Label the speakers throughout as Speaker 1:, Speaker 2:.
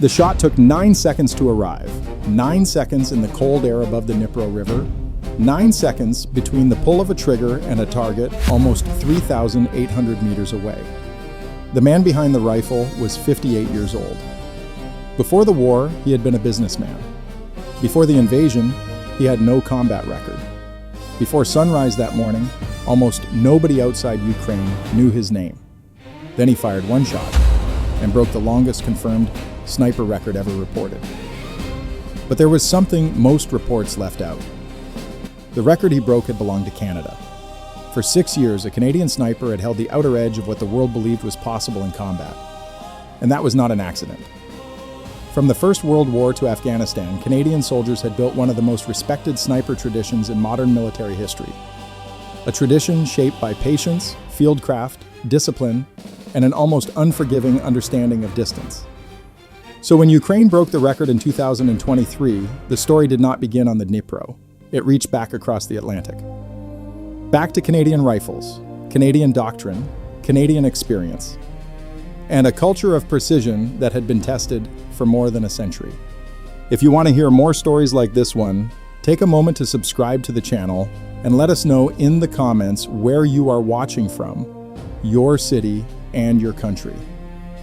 Speaker 1: The shot took 9 seconds to arrive, 9 seconds in the cold air above the Dnipro River, 9 seconds between the pull of a trigger and a target almost 3,800 meters away. The man behind the rifle was 58 years old. Before the war, he had been a businessman. Before the invasion, he had no combat record. Before sunrise that morning, almost nobody outside Ukraine knew his name. Then he fired one shot and broke the longest confirmed sniper record ever reported. But there was something most reports left out. The record he broke had belonged to Canada. For 6 years, a Canadian sniper had held the outer edge of what the world believed was possible in combat. And that was not an accident. From the First World War to Afghanistan, Canadian soldiers had built one of the most respected sniper traditions in modern military history. A tradition shaped by patience, fieldcraft, discipline, and an almost unforgiving understanding of distance. So when Ukraine broke the record in 2023, the story did not begin on the Dnipro. It reached back across the Atlantic. Back to Canadian rifles, Canadian doctrine, Canadian experience, and a culture of precision that had been tested for more than a century. If you want to hear more stories like this one, take a moment to subscribe to the channel and let us know in the comments where you are watching from, your city and your country.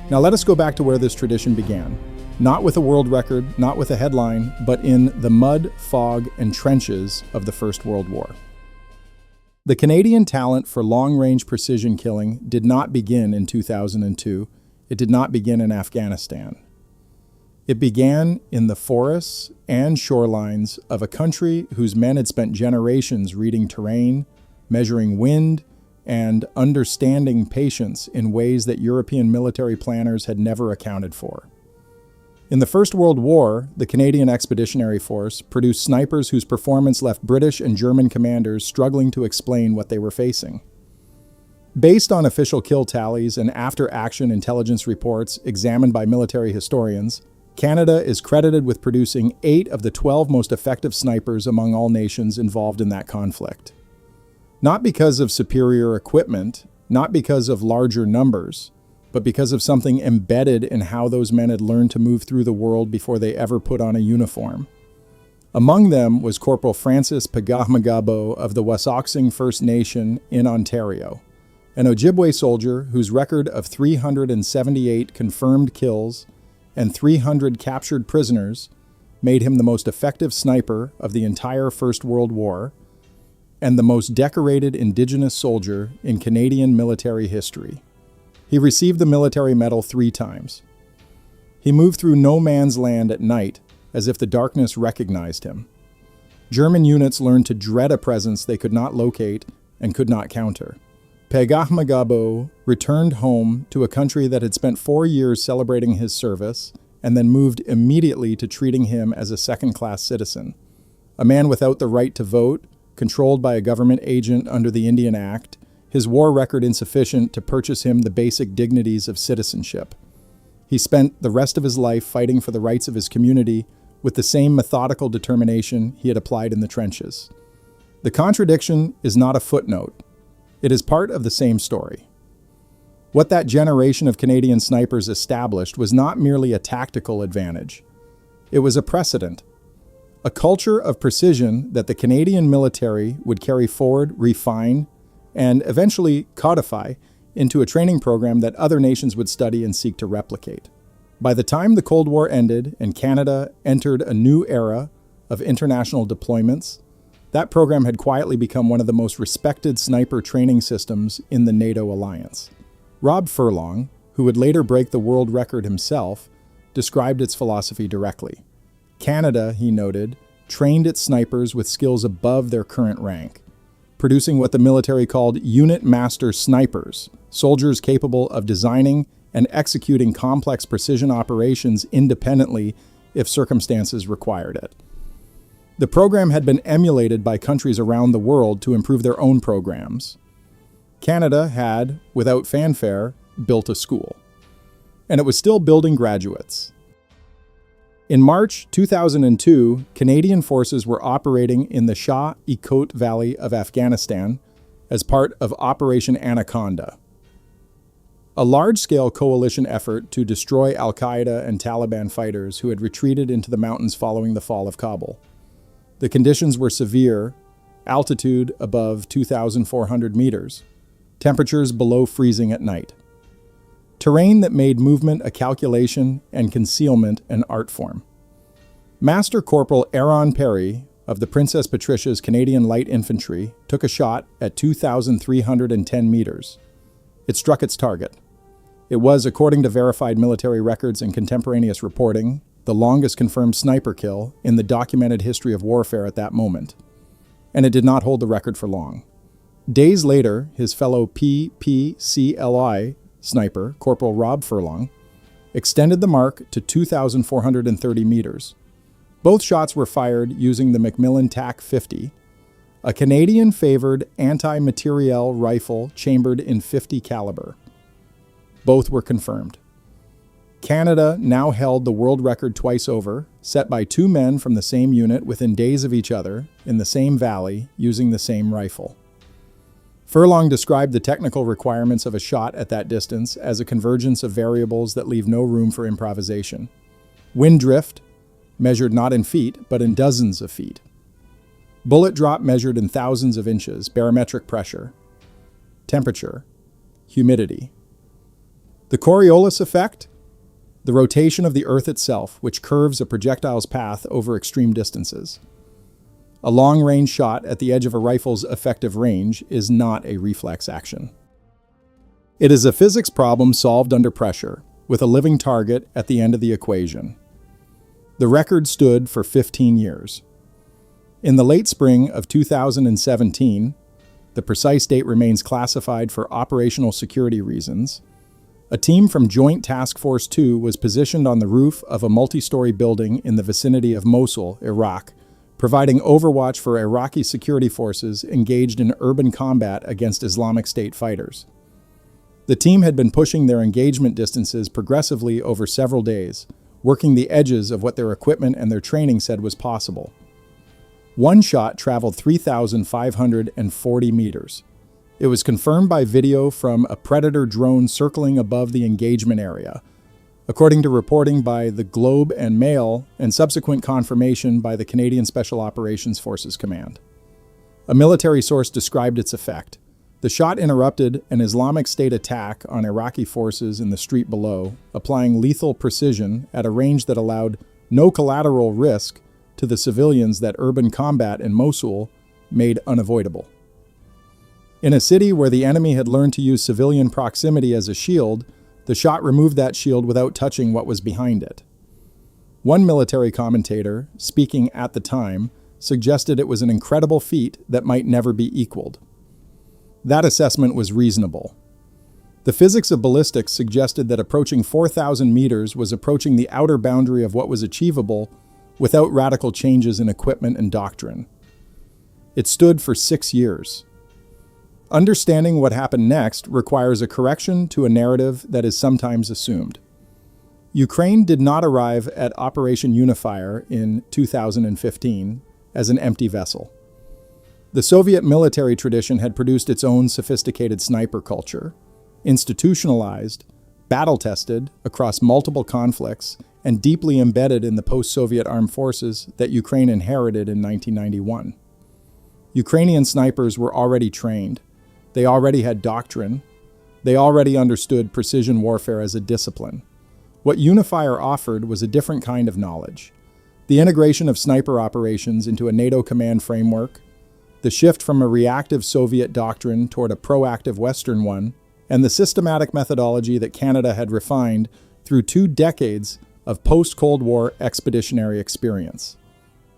Speaker 1: Now let us go back to where this tradition began. Not with a world record, not with a headline, but in the mud, fog, and trenches of the First World War. The Canadian talent for long-range precision killing did not begin in 2002. It did not begin in Afghanistan. It began in the forests and shorelines of a country whose men had spent generations reading terrain, measuring wind, and understanding patience in ways that European military planners had never accounted for. In the First World War, the Canadian Expeditionary Force produced snipers whose performance left British and German commanders struggling to explain what they were facing. Based on official kill tallies and after-action intelligence reports examined by military historians, Canada is credited with producing 8 of the 12 most effective snipers among all nations involved in that conflict. Not because of superior equipment, not because of larger numbers, but because of something embedded in how those men had learned to move through the world before they ever put on a uniform. Among them was Corporal Francis Pegahmagabow of the Wasauksing First Nation in Ontario, an Ojibwe soldier whose record of 378 confirmed kills and 300 captured prisoners made him the most effective sniper of the entire First World War and the most decorated Indigenous soldier in Canadian military history. He received the military medal 3 times. He moved through no man's land at night as if the darkness recognized him. German units learned to dread a presence they could not locate and could not counter. Pegahmagabow returned home to a country that had spent 4 years celebrating his service and then moved immediately to treating him as a second-class citizen. A man without the right to vote, controlled by a government agent under the Indian Act, his war record insufficient to purchase him the basic dignities of citizenship. He spent the rest of his life fighting for the rights of his community with the same methodical determination he had applied in the trenches. The contradiction is not a footnote. It is part of the same story. What that generation of Canadian snipers established was not merely a tactical advantage. It was a precedent, a culture of precision that the Canadian military would carry forward, refine, and eventually codify into a training program that other nations would study and seek to replicate. By the time the Cold War ended and Canada entered a new era of international deployments, that program had quietly become one of the most respected sniper training systems in the NATO alliance. Rob Furlong, who would later break the world record himself, described its philosophy directly. Canada, he noted, trained its snipers with skills above their current rank, producing what the military called unit master snipers, soldiers capable of designing and executing complex precision operations independently if circumstances required it. The program had been emulated by countries around the world to improve their own programs. Canada had, without fanfare, built a school. And it was still building graduates. In March 2002, Canadian forces were operating in the Shah-e-Kot Valley of Afghanistan as part of Operation Anaconda. a large-scale coalition effort to destroy al-Qaeda and Taliban fighters who had retreated into the mountains following the fall of Kabul. The conditions were severe, altitude above 2,400 meters, temperatures below freezing at night. Terrain that made movement a calculation and concealment an art form. Master Corporal Aaron Perry of the Princess Patricia's Canadian Light Infantry took a shot at 2,310 meters. It struck its target. It was, according to verified military records and contemporaneous reporting, the longest confirmed sniper kill in the documented history of warfare at that moment. And it did not hold the record for long. Days later, his fellow PPCLI sniper, Corporal Rob Furlong, extended the mark to 2,430 meters. Both shots were fired using the Macmillan TAC-50, a Canadian-favored anti-materiel rifle chambered in .50 caliber. Both were confirmed. Canada now held the world record twice over, set by two men from the same unit within days of each other, in the same valley, using the same rifle. Furlong described the technical requirements of a shot at that distance as a convergence of variables that leave no room for improvisation. Wind drift, measured not in feet, but in dozens of feet. Bullet drop measured in thousands of inches, barometric pressure. Temperature, humidity. The Coriolis effect? The rotation of the Earth itself, which curves a projectile's path over extreme distances. A long-range shot at the edge of a rifle's effective range is not a reflex action. It is a physics problem solved under pressure, with a living target at the end of the equation. The record stood for 15 years. In the late spring of 2017, the precise date remains classified for operational security reasons, a team from Joint Task Force 2 was positioned on the roof of a multi-story building in the vicinity of Mosul, Iraq, providing overwatch for Iraqi security forces engaged in urban combat against Islamic State fighters. The team had been pushing their engagement distances progressively over several days, working the edges of what their equipment and their training said was possible. One shot traveled 3,540 meters. It was confirmed by video from a Predator drone circling above the engagement area, according to reporting by the Globe and Mail and subsequent confirmation by the Canadian Special Operations Forces Command. A military source described its effect. The shot interrupted an Islamic State attack on Iraqi forces in the street below, applying lethal precision at a range that allowed no collateral risk to the civilians that urban combat in Mosul made unavoidable. In a city where the enemy had learned to use civilian proximity as a shield, the shot removed that shield without touching what was behind it. One military commentator, speaking at the time, suggested it was an incredible feat that might never be equaled. That assessment was reasonable. The physics of ballistics suggested that approaching 4,000 meters was approaching the outer boundary of what was achievable without radical changes in equipment and doctrine. It stood for 6 years. Understanding what happened next requires a correction to a narrative that is sometimes assumed. Ukraine did not arrive at Operation UNIFIER in 2015 as an empty vessel. The Soviet military tradition had produced its own sophisticated sniper culture, institutionalized, battle-tested across multiple conflicts, and deeply embedded in the post-Soviet armed forces that Ukraine inherited in 1991. Ukrainian snipers were already trained. They already had doctrine. They already understood precision warfare as a discipline. What UNIFIER offered was a different kind of knowledge. The integration of sniper operations into a NATO command framework, the shift from a reactive Soviet doctrine toward a proactive Western one, and the systematic methodology that Canada had refined through 2 decades of post-Cold War expeditionary experience.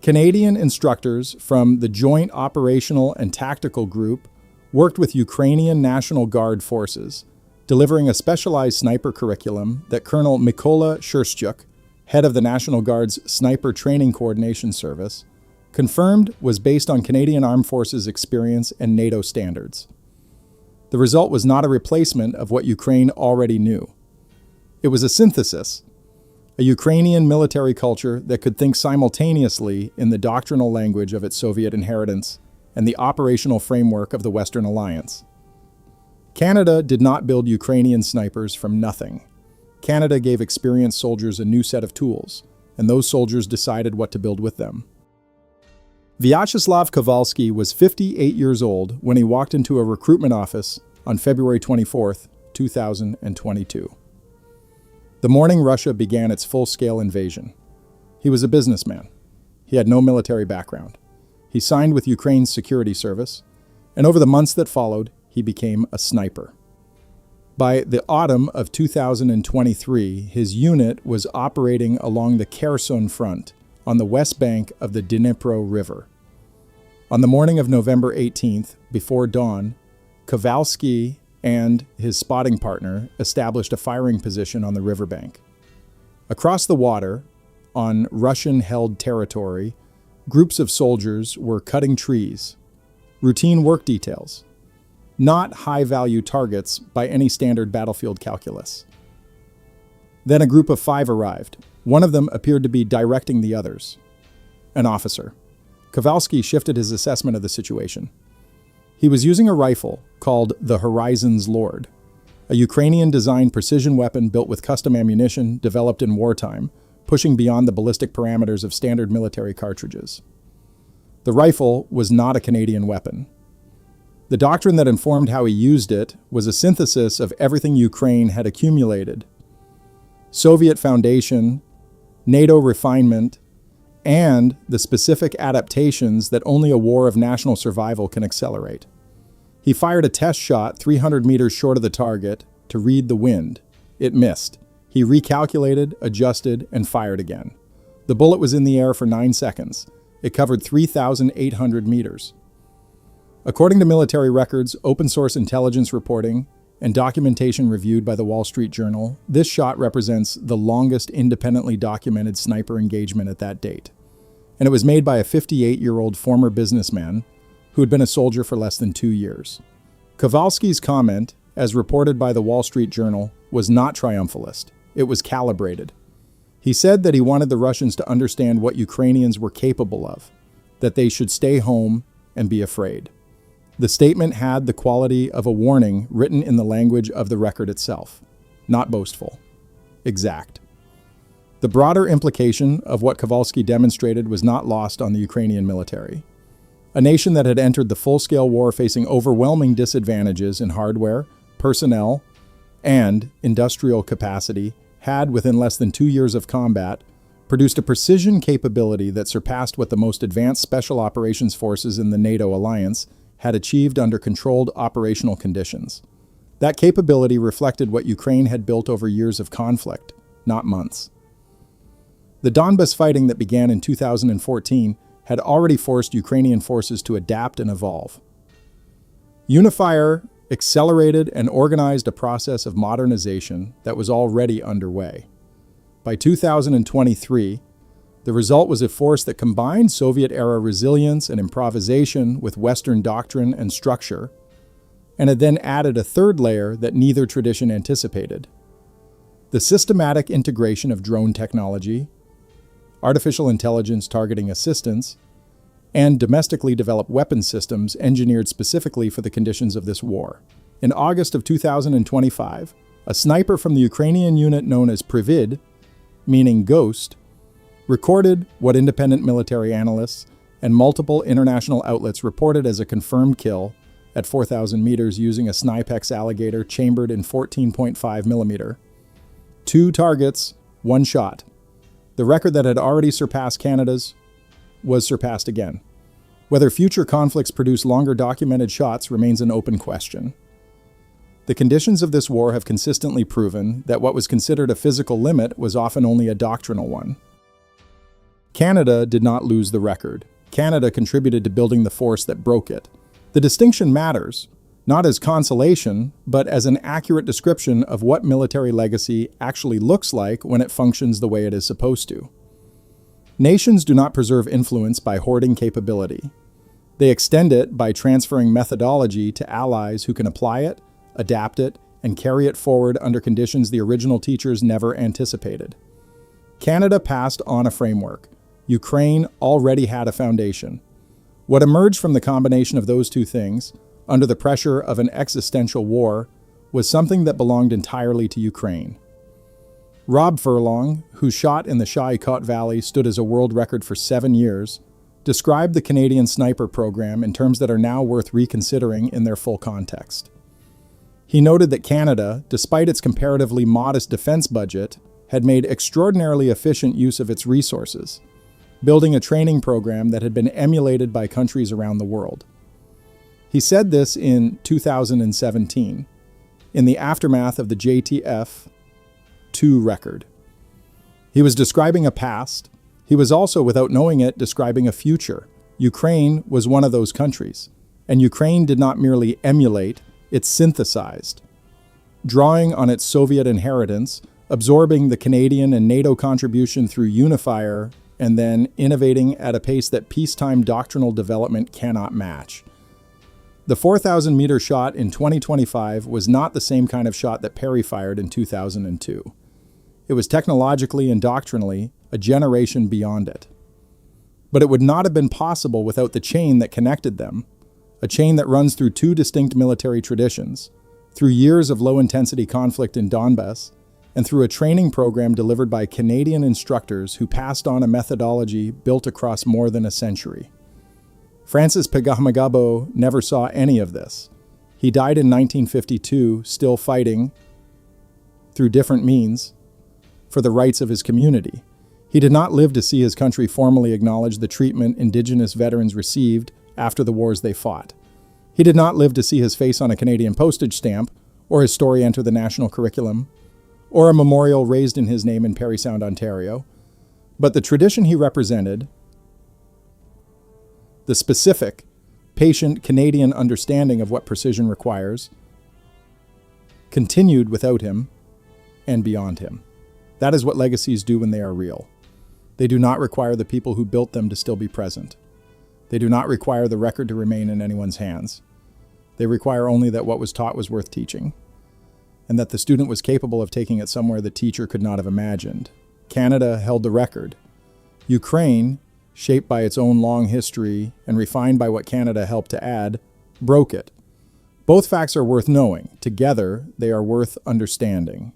Speaker 1: Canadian instructors from the Joint Operational and Tactical Group worked with Ukrainian National Guard forces, delivering a specialized sniper curriculum that Colonel Mykola Sherstyuk, head of the National Guard's Sniper Training Coordination Service, confirmed was based on Canadian Armed Forces experience and NATO standards. The result was not a replacement of what Ukraine already knew. It was a synthesis, a Ukrainian military culture that could think simultaneously in the doctrinal language of its Soviet inheritance and the operational framework of the Western Alliance. Canada did not build Ukrainian snipers from nothing. Canada gave experienced soldiers a new set of tools, and those soldiers decided what to build with them. Vyacheslav Kowalski was 58 years old when he walked into a recruitment office on February 24, 2022. The morning Russia began its full-scale invasion. He was a businessman. He had no military background. He signed with Ukraine's security service, and over the months that followed, he became a sniper. By the autumn of 2023, his unit was operating along the Kherson front on the west bank of the Dnipro River. On the morning of November 18th, before dawn, Kowalski and his spotting partner established a firing position on the riverbank. Across the water, on Russian-held territory, groups of soldiers were cutting trees, routine work details, not high-value targets by any standard battlefield calculus. Then a group of 5 arrived. One of them appeared to be directing the others, an officer. Kowalski shifted his assessment of the situation. He was using a rifle called the Horizon's Lord, a Ukrainian-designed precision weapon built with custom ammunition developed in wartime, pushing beyond the ballistic parameters of standard military cartridges. The rifle was not a Canadian weapon. The doctrine that informed how he used it was a synthesis of everything Ukraine had accumulated: Soviet foundation, NATO refinement, and the specific adaptations that only a war of national survival can accelerate. He fired a test shot 300 meters short of the target to read the wind. It missed. He recalculated, adjusted, and fired again. The bullet was in the air for 9 seconds. It covered 3,800 meters. According to military records, open-source intelligence reporting, and documentation reviewed by the Wall Street Journal, this shot represents the longest independently documented sniper engagement at that date. And it was made by a 58-year-old former businessman who had been a soldier for less than 2 years. Kowalski's comment, as reported by the Wall Street Journal, was not triumphalist. It was calibrated. He said that he wanted the Russians to understand what Ukrainians were capable of, that they should stay home and be afraid. The statement had the quality of a warning written in the language of the record itself. Not boastful. Exact. The broader implication of what Kowalski demonstrated was not lost on the Ukrainian military. A nation that had entered the full-scale war facing overwhelming disadvantages in hardware, personnel, and industrial capacity had, within less than 2 years of combat, produced a precision capability that surpassed what the most advanced special operations forces in the NATO alliance had achieved under controlled operational conditions. That capability reflected what Ukraine had built over years of conflict, not months. The Donbas fighting that began in 2014 had already forced Ukrainian forces to adapt and evolve. UNIFIER accelerated and organized a process of modernization that was already underway. By 2023, the result was a force that combined Soviet-era resilience and improvisation with Western doctrine and structure, and had then added a third layer that neither tradition anticipated: the systematic integration of drone technology, artificial intelligence targeting assistance, and domestically developed weapon systems engineered specifically for the conditions of this war. In August of 2025, a sniper from the Ukrainian unit known as Privid, meaning ghost, recorded what independent military analysts and multiple international outlets reported as a confirmed kill at 4,000 meters using a Snipex alligator chambered in 14.5 millimeter. 2 targets, 1 shot. The record that had already surpassed Canada's was surpassed again. Whether future conflicts produce longer documented shots remains an open question. The conditions of this war have consistently proven that what was considered a physical limit was often only a doctrinal one. Canada did not lose the record. Canada contributed to building the force that broke it. The distinction matters, not as consolation, but as an accurate description of what military legacy actually looks like when it functions the way it is supposed to. Nations do not preserve influence by hoarding capability. They extend it by transferring methodology to allies who can apply it, adapt it, and carry it forward under conditions the original teachers never anticipated. Canada passed on a framework. Ukraine already had a foundation. What emerged from the combination of those two things, under the pressure of an existential war, was something that belonged entirely to Ukraine. Rob Furlong, whose shot in the Shah-i-Kot Valley stood as a world record for 7 years, described the Canadian sniper program in terms that are now worth reconsidering in their full context. He noted that Canada, despite its comparatively modest defense budget, had made extraordinarily efficient use of its resources, building a training program that had been emulated by countries around the world. He said this in 2017, in the aftermath of the JTF-2 record. He was describing a past. He was also, without knowing it, describing a future. Ukraine was one of those countries, and Ukraine did not merely emulate, it synthesized. Drawing on its Soviet inheritance, absorbing the Canadian and NATO contribution through UNIFIER, and then innovating at a pace that peacetime doctrinal development cannot match. The 4,000-meter shot in 2025 was not the same kind of shot that Perry fired in 2002. It was technologically and doctrinally a generation beyond it. But it would not have been possible without the chain that connected them, a chain that runs through 2 distinct military traditions, through years of low-intensity conflict in Donbass, and through a training program delivered by Canadian instructors who passed on a methodology built across more than a century. Francis Pegahmagabow never saw any of this. He died in 1952, still fighting, through different means, for the rights of his community. He did not live to see his country formally acknowledge the treatment Indigenous veterans received after the wars they fought. He did not live to see his face on a Canadian postage stamp, or his story enter the national curriculum, or a memorial raised in his name in Parry Sound, Ontario. But the tradition he represented, the specific, patient Canadian understanding of what precision requires, continued without him and beyond him. That is what legacies do when they are real. They do not require the people who built them to still be present. They do not require the record to remain in anyone's hands. They require only that what was taught was worth teaching, and that the student was capable of taking it somewhere the teacher could not have imagined. Canada held the record. Ukraine, shaped by its own long history and refined by what Canada helped to add, broke it. Both facts are worth knowing. Together, they are worth understanding.